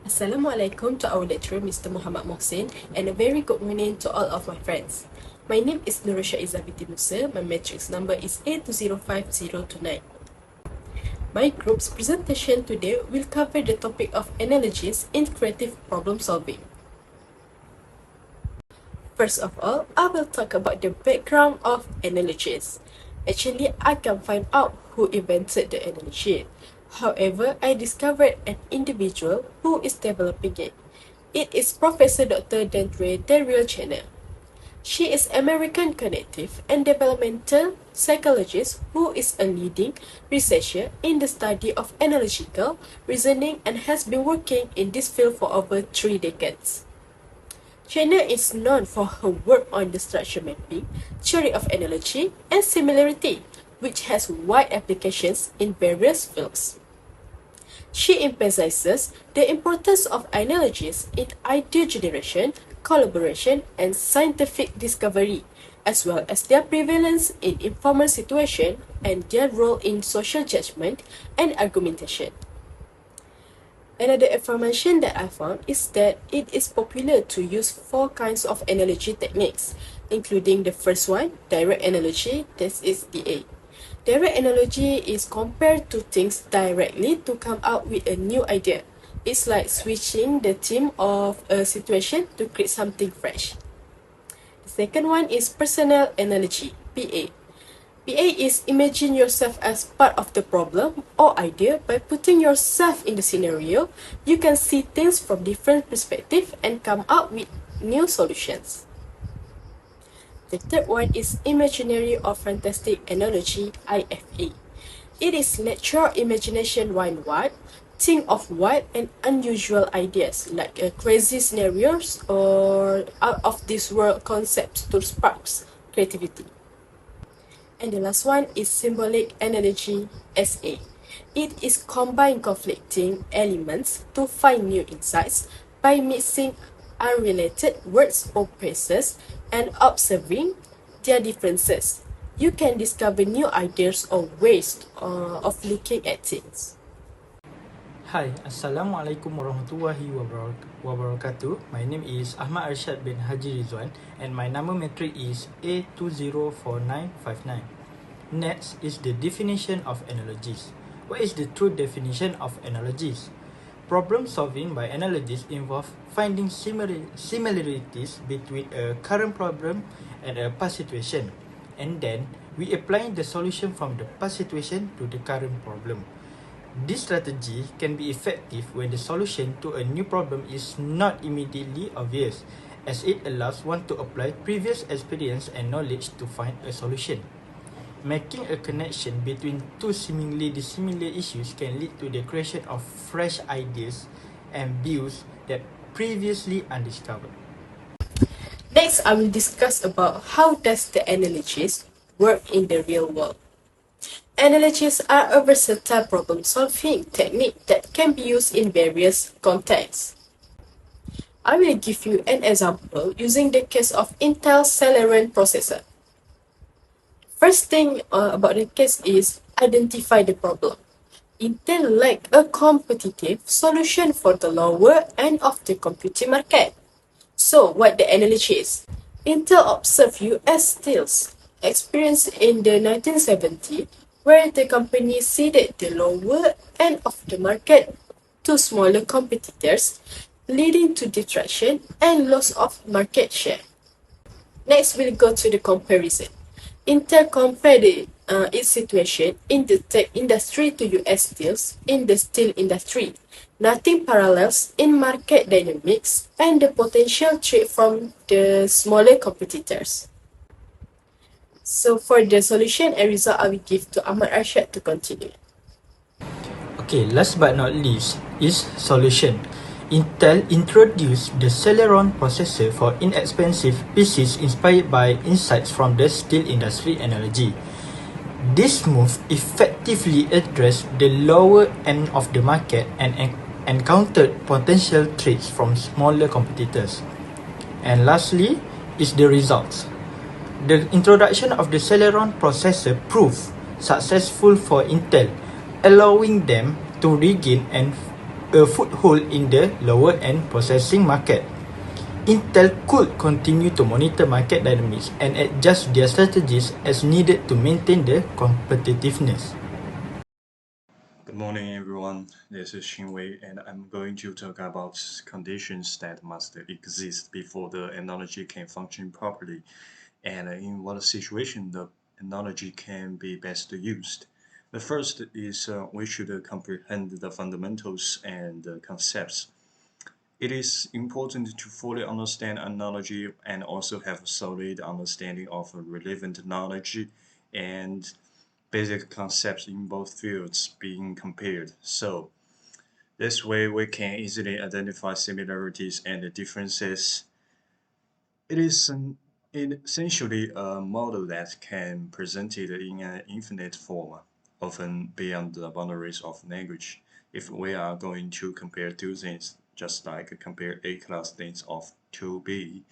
Assalamualaikum to our lecturer, Mr. Muhammad Mohsin, and a very good morning to all of my friends. My name is Nurusha Izabiti Musa. My matrix number is A205029. My group's presentation today will cover the topic of analogies in creative problem solving. First of all, I will talk about the background of analogies. Actually, I can find out who invented the analogy. However, I discovered an individual who is developing it. It is Professor Dr. Dendre Daryl Chenner. She is American cognitive and developmental psychologist who is a leading researcher in the study of analogical reasoning and has been working in this field for over 3 decades. Chenner is known for her work on the structure mapping, theory of analogy, and similarity, which has wide applications in various fields. She emphasizes the importance of analogies in idea generation, collaboration, and scientific discovery, as well as their prevalence in informal situations and their role in social judgment and argumentation. Another information that I found is that it is popular to use 4 kinds of analogy techniques, including the first one, direct analogy, that is DA. Direct analogy is compared to things directly to come out with a new idea. It's like switching the theme of a situation to create something fresh. The second one is personal analogy, PA. PA is imagine yourself as part of the problem or idea. By putting yourself in the scenario, you can see things from different perspectives and come up with new solutions. The third one is imaginary or fantastic analogy, IFA. It is let your imagination run wild, think of wild and unusual ideas like crazy scenarios or out of this world concepts to spark creativity. And the last one is symbolic analogy, SA. It is combine conflicting elements to find new insights by mixing unrelated words or phrases and observing their differences. You can discover new ideas or ways of looking at things. Hi, Assalamualaikum warahmatullahi wabarakatuh. My name is Ahmad Arshad bin Haji Rizwan and my number metric is A204959. Next is the definition of analogies. What is the true definition of analogies? Problem solving by analogies involve finding similarities between a current problem and a past situation, and then we apply the solution from the past situation to the current problem. This strategy can be effective when the solution to a new problem is not immediately obvious, as it allows one to apply previous experience and knowledge to find a solution. Making a connection between two seemingly dissimilar issues can lead to the creation of fresh ideas and views that previously undiscovered. Next, I will discuss about how does the analogies work in the real world. Analogies are a versatile problem-solving technique that can be used in various contexts. I will give you an example using the case of Intel Celeron processor. First thing about the case is identify the problem. Intel lacked a competitive solution for the lower end of the computing market. So what the analogy is? Intel observed US Steel's experience in the 1970s, where the company ceded the lower end of the market to smaller competitors, leading to detraction and loss of market share. Next, we'll go to the comparison. Intel compared its situation in the tech industry to US Steel's in the steel industry. Nothing parallels in market dynamics and the potential threat from the smaller competitors. So for the solution and result, I will give to Ahmad Arshad to continue. Okay, last but not least is solution. Intel introduced the Celeron processor for inexpensive PCs inspired by insights from the steel industry analogy. This move effectively addressed the lower end of the market and encountered potential threats from smaller competitors. And lastly is the results. The introduction of the Celeron processor proved successful for Intel, allowing them to regain and a foothold in the lower-end processing market. Intel could continue to monitor market dynamics and adjust their strategies as needed to maintain their competitiveness. Good morning, everyone. This is Xinwei, and I'm going to talk about conditions that must exist before the analogy can function properly, and in what situation the analogy can be best used. The first is we should comprehend the fundamentals and concepts. It is important to fully understand analogy and also have a solid understanding of relevant knowledge and basic concepts in both fields being compared. So this way we can easily identify similarities and differences. It is essentially a model that can be presented in an infinite form, often beyond the boundaries of language. If we are going to compare two things, just like compare A class things of 2B,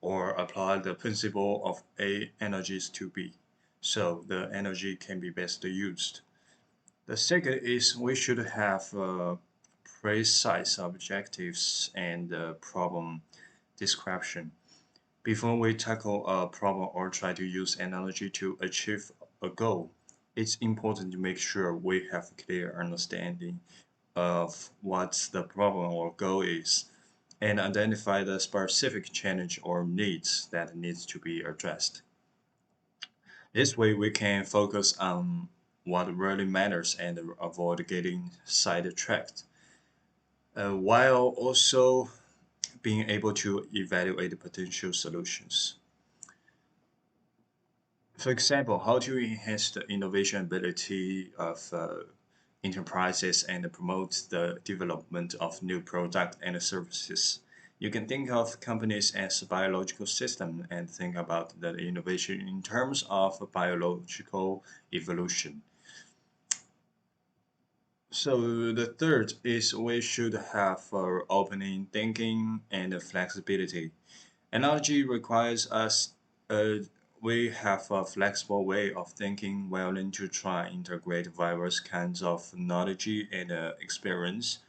or apply the principle of A energies to B, so the energy can be best used. The second is we should have precise objectives and problem description. Before we tackle a problem or try to use analogy to achieve a goal, it's important to make sure we have a clear understanding of what the problem or goal is and identify the specific challenge or needs that needs to be addressed. This way we can focus on what really matters and avoid getting sidetracked, while also being able to evaluate potential solutions. For example, how to enhance the innovation ability of enterprises and promote the development of new products and services. You can think of companies as a biological system and think about the innovation in terms of biological evolution. So the third is we should have opening thinking and flexibility. Analogy requires us we have a flexible way of thinking, willing to try integrate various kinds of knowledge and experience.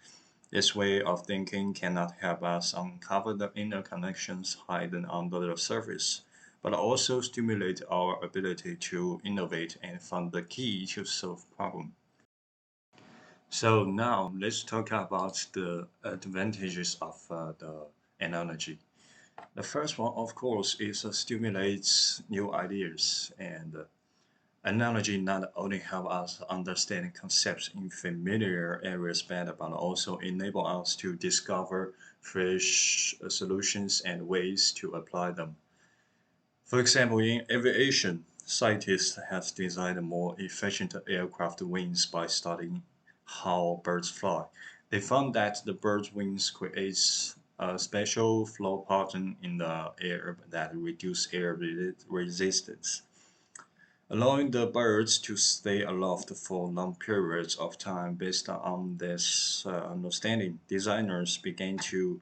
This way of thinking cannot help us uncover the inner connections hidden under the surface, but also stimulate our ability to innovate and find the key to solve problems. So now let's talk about the advantages of the analogy. The first one, of course, is stimulates new ideas, and analogy not only help us understand concepts in familiar areas better, but also enable us to discover fresh solutions and ways to apply them. For example, in aviation, scientists have designed more efficient aircraft wings by studying how birds fly. They found that the bird's wings creates a special flow pattern in the air that reduce air resistance, allowing the birds to stay aloft for long periods of time. Based on this understanding, designers began to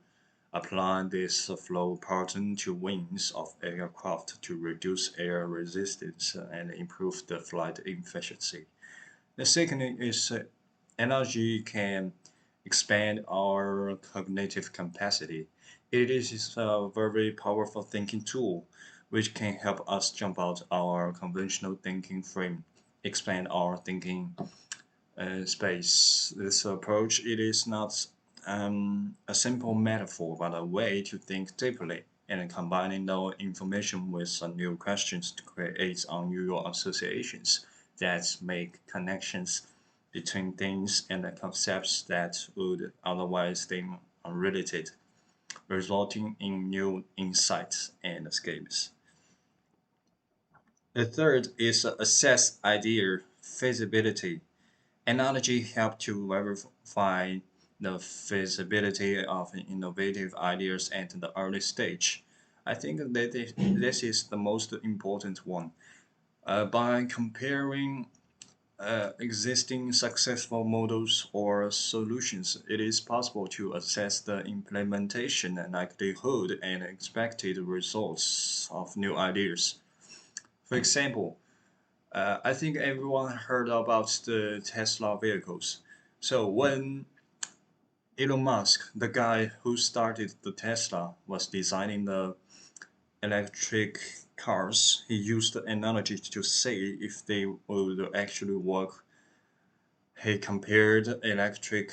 apply this flow pattern to wings of aircraft to reduce air resistance and improve the flight efficiency. The second is energy can expand our cognitive capacity. It is a very powerful thinking tool which can help us jump out our conventional thinking frame, expand our thinking space. This approach it is not a simple metaphor, but a way to think deeply and combining the information with new questions to create unusual associations that make connections between things and concepts that would otherwise seem unrelated, resulting in new insights and escapes. The third is assess idea feasibility. Analogy help to verify the feasibility of innovative ideas at the early stage. I think that this is the most important one. By comparing existing successful models or solutions, it is possible to assess the implementation and likelihood and expected results of new ideas. For example, I think everyone heard about the Tesla vehicles. So when Elon Musk, the guy who started the Tesla, was designing the electric cars. He used the analogy to say if they would actually work. He compared electric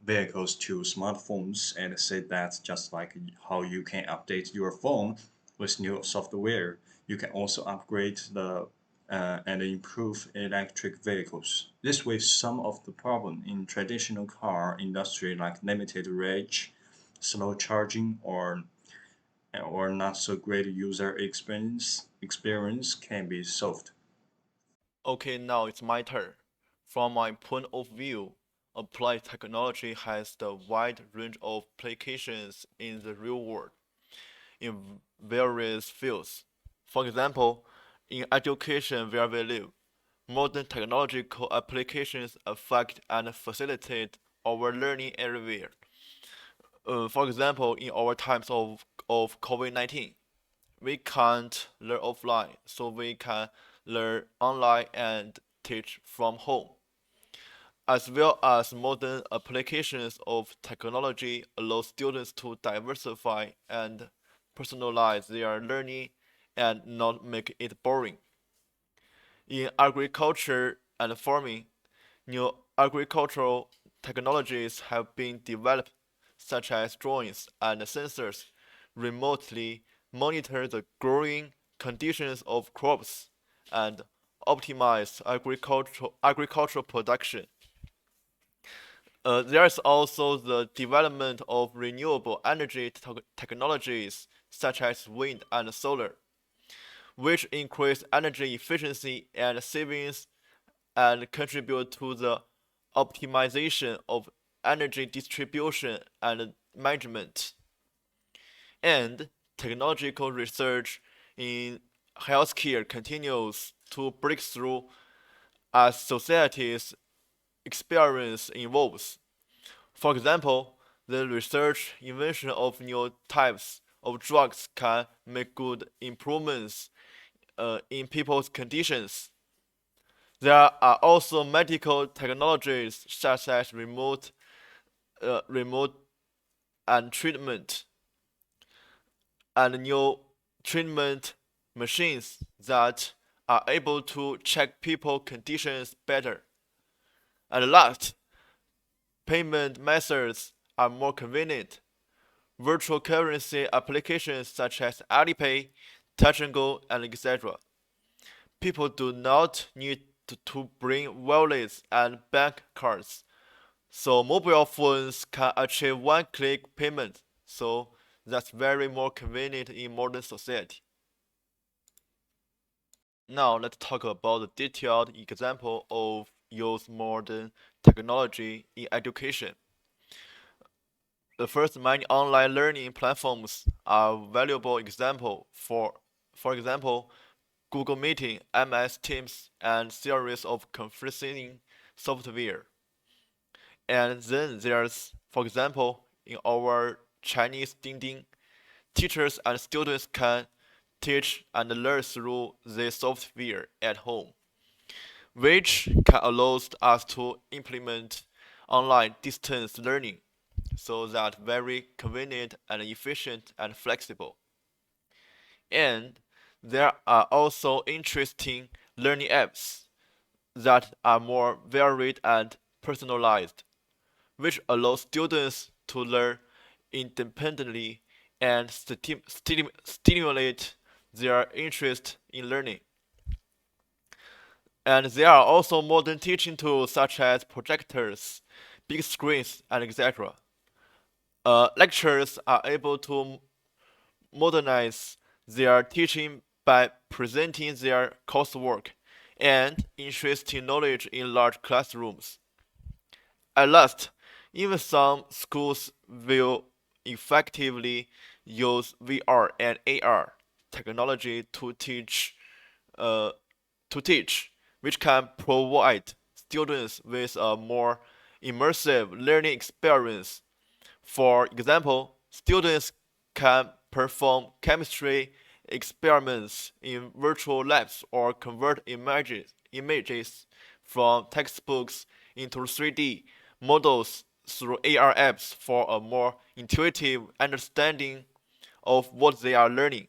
vehicles to smartphones and said that just like how you can update your phone with new software, you can also upgrade the and improve electric vehicles. This way, some of the problem in traditional car industry like limited range, slow charging, or not so great user experience can be solved. Okay, now it's my turn. From my point of view, applied technology has the wide range of applications in the real world in various fields. For example, in education where we live, modern technological applications affect and facilitate our learning everywhere. For example, in our times of COVID-19, we can't learn offline, so we can learn online and teach from home, as well as modern applications of technology allow students to diversify and personalize their learning and not make it boring. In agriculture and farming, new agricultural technologies have been developed, such as drones and sensors, remotely monitor the growing conditions of crops and optimize agricultural production. There's also the development of renewable energy technologies such as wind and solar, which increase energy efficiency and savings and contribute to the optimization of energy distribution and management. And technological research in healthcare continues to break through as society's experience evolves. For example, the research invention of new types of drugs can make good improvements in people's conditions. There are also medical technologies such as remote and treatment and new treatment machines that are able to check people conditions better. And last, payment methods are more convenient. Virtual currency applications such as Alipay, Touch and Go, and etc. People do not need to bring wallets and bank cards, so mobile phones can achieve one-click payment. So that's very more convenient in modern society. Now let's talk about the detailed example of use modern technology in education. The first many online learning platforms are valuable example for example, Google Meeting, MS Teams, and series of conferencing software. And then there's, for example, in our Chinese Dingding, teachers and students can teach and learn through this software at home, which can allow us to implement online distance learning so that very convenient and efficient and flexible. And there are also interesting learning apps that are more varied and personalized, which allow students to learn independently and stimulate their interest in learning. And there are also modern teaching tools such as projectors, big screens, and etc. Lecturers are able to modernize their teaching by presenting their coursework and interesting knowledge in large classrooms. At last, even some schools will effectively use VR and AR technology uh, to teach, which can provide students with a more immersive learning experience. For example, students can perform chemistry experiments in virtual labs or convert images from textbooks into 3D models through AR apps for a more intuitive understanding of what they are learning.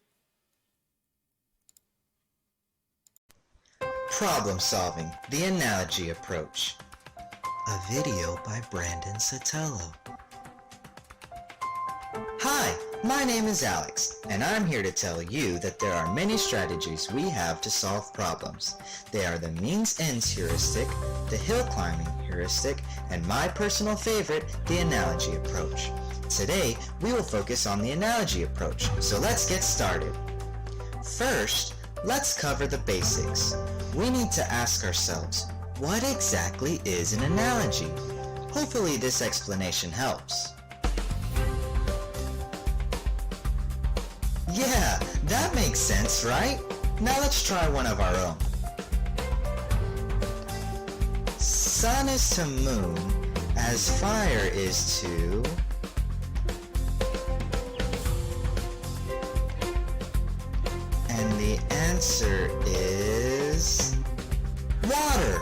Problem Solving, the Analogy Approach. A video by Brandon Sotelo. Hi, my name is Alex, and I'm here to tell you that there are many strategies we have to solve problems. They are the means-ends heuristic, the hill climbing heuristic, and my personal favorite, the analogy approach. Today, we will focus on the analogy approach, so let's get started. First, let's cover the basics. We need to ask ourselves, what exactly is an analogy? Hopefully this explanation helps. Yeah, that makes sense, right? Now let's try one of our own. Sun is to moon as fire is to... And the answer is... water!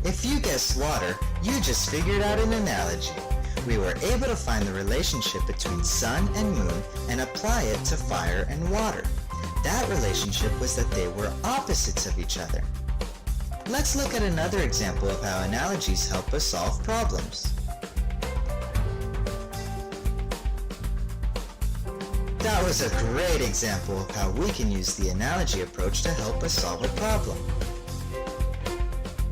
If you guessed water, you just figured out an analogy. We were able to find the relationship between sun and moon and apply it to fire and water. That relationship was that they were opposites of each other. Let's look at another example of how analogies help us solve problems. That was a great example of how we can use the analogy approach to help us solve a problem.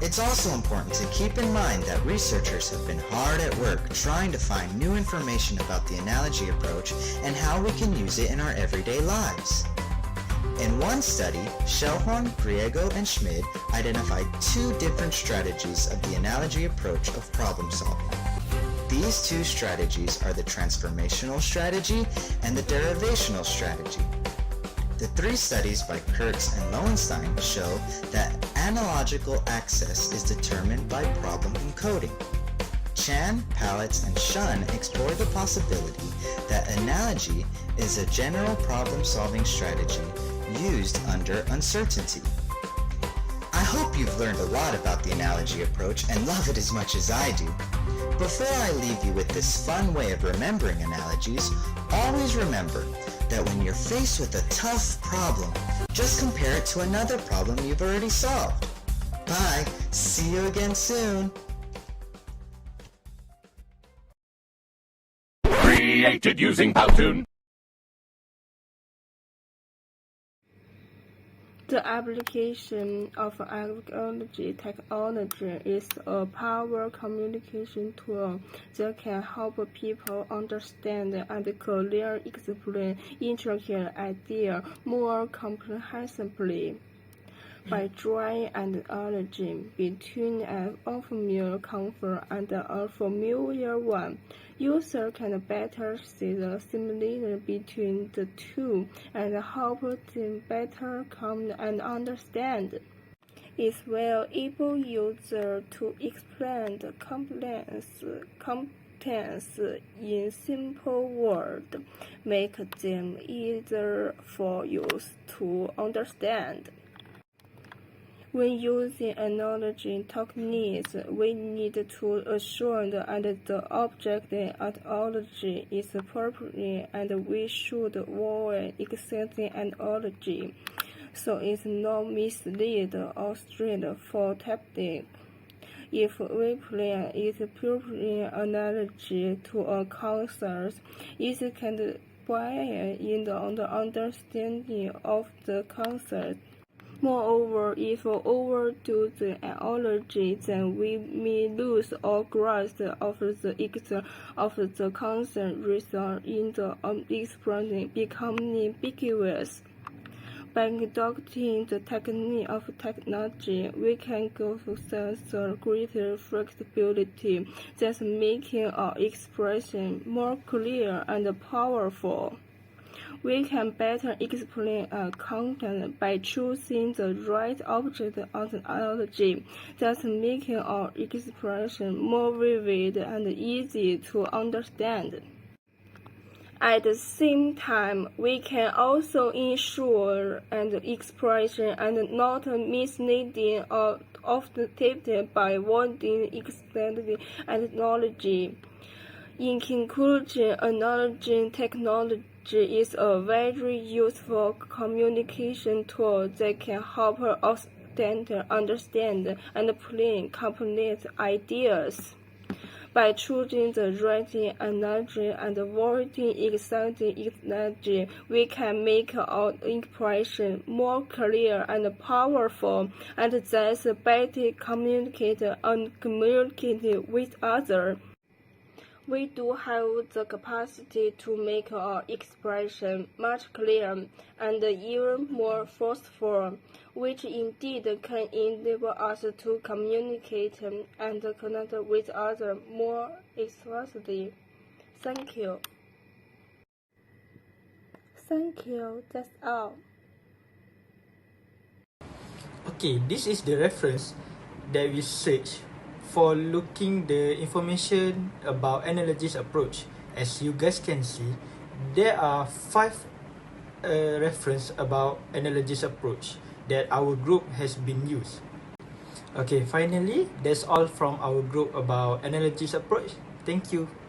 It's also important to keep in mind that researchers have been hard at work trying to find new information about the analogy approach and how we can use it in our everyday lives. In one study, Schellhorn, Griego, and Schmid identified two different strategies of the analogy approach of problem solving. These two strategies are the transformational strategy and the derivational strategy. The three studies by Kurtz and Lowenstein show that analogical access is determined by problem encoding. Chan, Palitz, and Shun explore the possibility that analogy is a general problem-solving strategy used under uncertainty. I hope you've learned a lot about the analogy approach and love it as much as I do. Before I leave you with this fun way of remembering analogies, always remember that when you're faced with a tough problem, just compare it to another problem you've already solved. Bye! See you again soon! Created using Powtoon. The application of analogy technology is a power communication tool that can help people understand and clearly explain intricate ideas more comprehensively. By drawing an analogy between an unfamiliar concept and a familiar one, users can better see the similarity between the two and help them better come and understand. It will enable users to explain the contents in simple words, make them easier for users to understand. When using analogy techniques, we need to assure that the object analogy is appropriate and we should avoid existing analogy, so it's not mislead or straight for technique. If we apply its appropriate analogy to a concept, it can aid in the understanding of the concept. Moreover, if we overdo the analogy, then we may lose or grasp of the extent of the concept, result in the expression becoming ambiguous. By adopting the technique of technology, we can possess greater flexibility, thus making our expression more clear and powerful. We can better explain a content by choosing the right object of the analogy, thus making our expression more vivid and easy to understand. At the same time, we can also ensure an expression and not misleading or often tipped by wording extended analogy. In conclusion, analogy technology is a very useful communication tool that can help us understand, and plan complex ideas. By choosing the right analogy and avoiding exciting analogy, we can make our impression more clear and powerful, and thus better communicate with others. We do have the capacity to make our expression much clearer and even more forceful, which indeed can enable us to communicate and connect with others more effectively. Thank you. Thank you. That's all. Okay, this is the reference that we search for looking the information about Analogies approach. As you guys can see, there are 5 reference about Analogies approach that our group has been used. Okay, finally, that's all from our group about Analogies approach. Thank you.